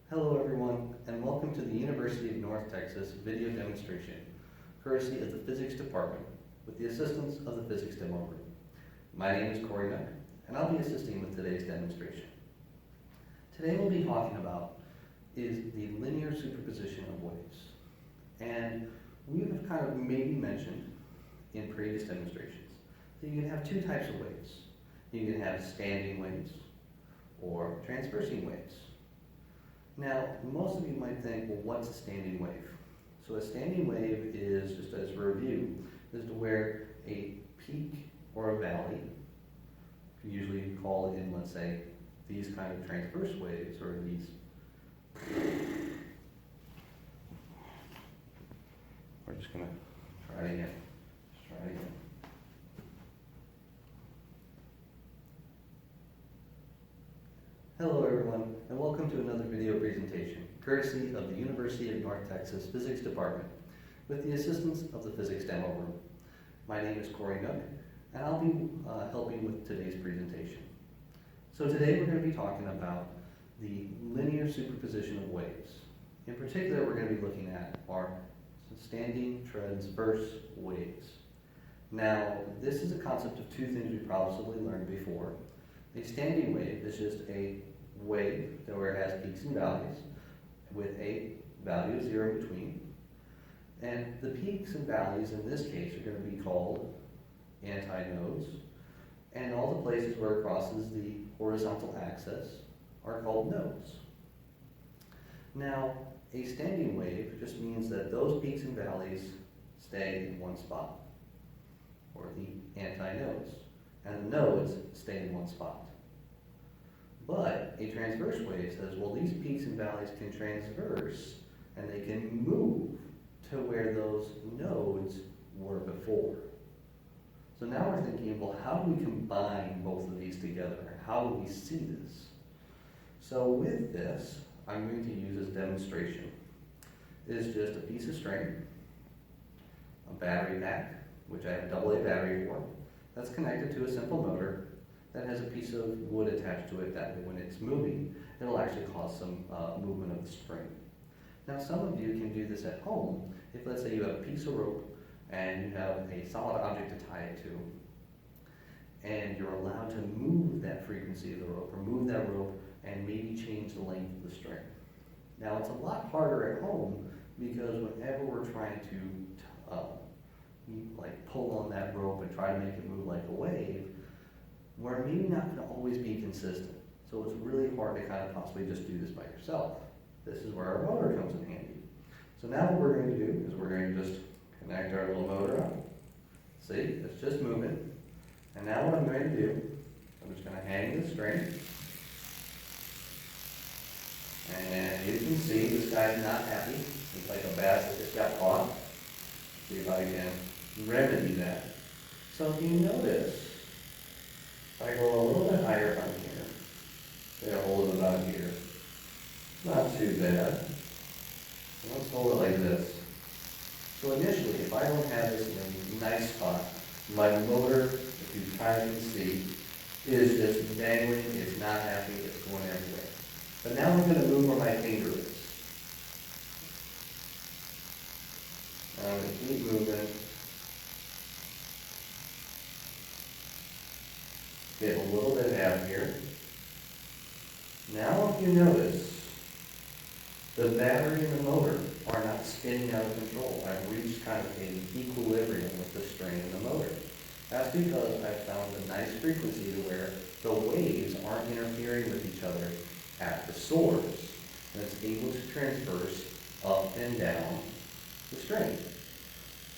Hello everyone, and welcome to the University of North Texas video demonstration, courtesy of the Physics Department, with the assistance of the Physics Demo Group. My name is Corey Nook, and I'll be assisting with today's demonstration. Today we'll be talking about is the linear superposition of waves. And we have kind of maybe mentioned in previous demonstrations that you can have two types of waves. You can have standing waves or transversing waves. Now, most of you might think, well, what's a standing wave? So a standing wave is, just as a review, is to where a peak or a valley, usually call it in, let's say, these kind of transverse waves, or these, we're just gonna try it again, Hello everyone, and welcome to another video presentation, courtesy of the University of North Texas Physics Department, with the assistance of the Physics Demo Room. My name is Corey Nook, and I'll be helping with today's presentation. So today we're going to be talking about the linear superposition of waves. In particular, we're going to be looking at our standing transverse waves. Now, this is a concept of two things we probably learned before. A standing wave is just a wave where it has peaks and valleys with a value of 0 in between. And the peaks and valleys in this case are going to be called antinodes. And all the places where it crosses the horizontal axis are called nodes. Now, a standing wave just means that those peaks and valleys stay in one spot, or the antinodes. And the nodes stay in one spot. But a transverse wave says, well, these peaks and valleys can transverse and they can move to where those nodes were before. So now we're thinking, well, how do we combine both of these together? How do we see this? So with this, I'm going to use as demonstration. It is just a piece of string, a battery pack, which I have a AA battery for, that's connected to a simple motor that has a piece of wood attached to it that when it's moving, it'll actually cause some movement of the string. Now some of you can do this at home. If let's say you have a piece of rope and you have a solid object to tie it to, and you're allowed to move that frequency of the rope or move that rope and maybe change the length of the string. Now it's a lot harder at home because whenever we're trying to pull on that rope and try to make it move like a wave, we're maybe not going to always be consistent. So it's really hard to kind of possibly just do this by yourself. This is where our motor comes in handy. So now what we're going to do is we're going to just connect our little motor up. See, it's just moving. And now what I'm going to do, I'm just going to hang the string. And you can see this guy's not happy. He's like a bass that just got caught. See if I can remedy that. So if you notice, if I go a little bit higher from here, say I hold it about here, not too bad. So let's hold it like this. So initially, if I don't have this in a nice spot, my motor, if you kind of can see, is just dangling, it's not happy, it's going everywhere. But now I'm going to move where my finger is. I'm going to keep moving. Get a little bit happier. Now if you notice, the battery and the motor are not spinning out of control. I've reached kind of an equilibrium with the string and the motor. That's because I've found a nice frequency to where the waves aren't interfering with each other at the source, and it's able to transverse up and down the string.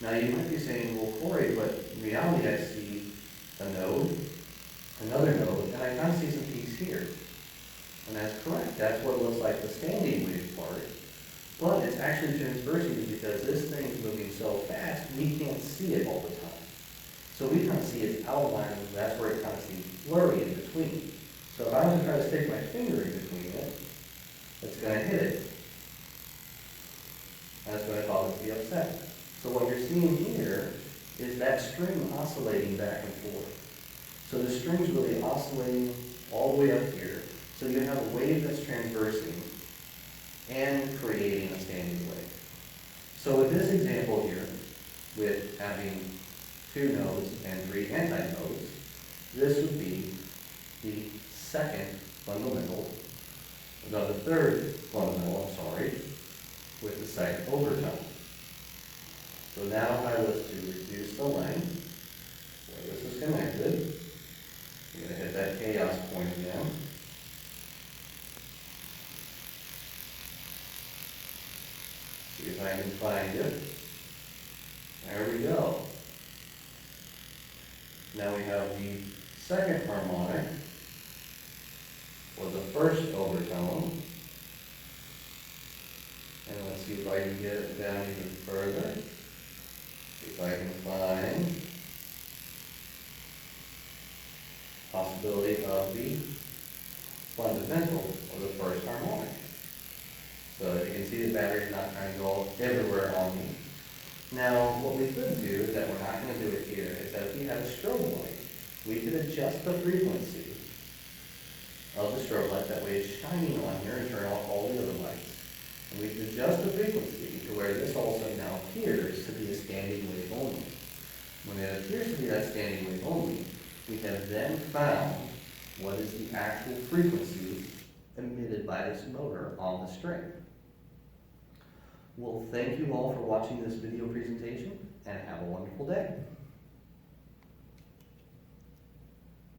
Now you might be saying, well, Corey, but in reality I see a node, another node, and I kind of see some peaks here. And that's correct. That's what looks like the standing wave part. But it's actually transversing because this thing is moving so fast, we can't see it all the time. So we kind of see its outline, and that's where it kind of seems blurry in between. So if I was to try to stick my finger in between it, it's going to hit it. And it's going to cause it to be upset. So what you're seeing here is that string oscillating back and forth. So the string's really oscillating all the way up here. So you have a wave that's transversing, and creating a standing wave. So with this example here, with having 2 nodes and 3 antinodes, this would be the second fundamental, no, the third fundamental, with the second overtone. So now if I was to reduce the length, where this is connected, I'm going to hit that chaos point again. See if I can find it. There we go. Now we have the second harmonic, or the first overtone. And let's see if I can get it down even further. See if I can find possibility of the fundamental, or the first harmonic. So as you can see, the battery's not trying to go everywhere on me. Now, what we could do, that we're not going to do it here, is that if we had a strobe light, we could adjust the frequency of the strobe light, that way it's shining on here and turn off all the other lights. And we could adjust the frequency to where this also now appears to be a standing wave only. When it appears to be that standing wave only, we have then found what is the actual frequency emitted by this motor on the string. Well, thank you all for watching this video presentation, and have a wonderful day.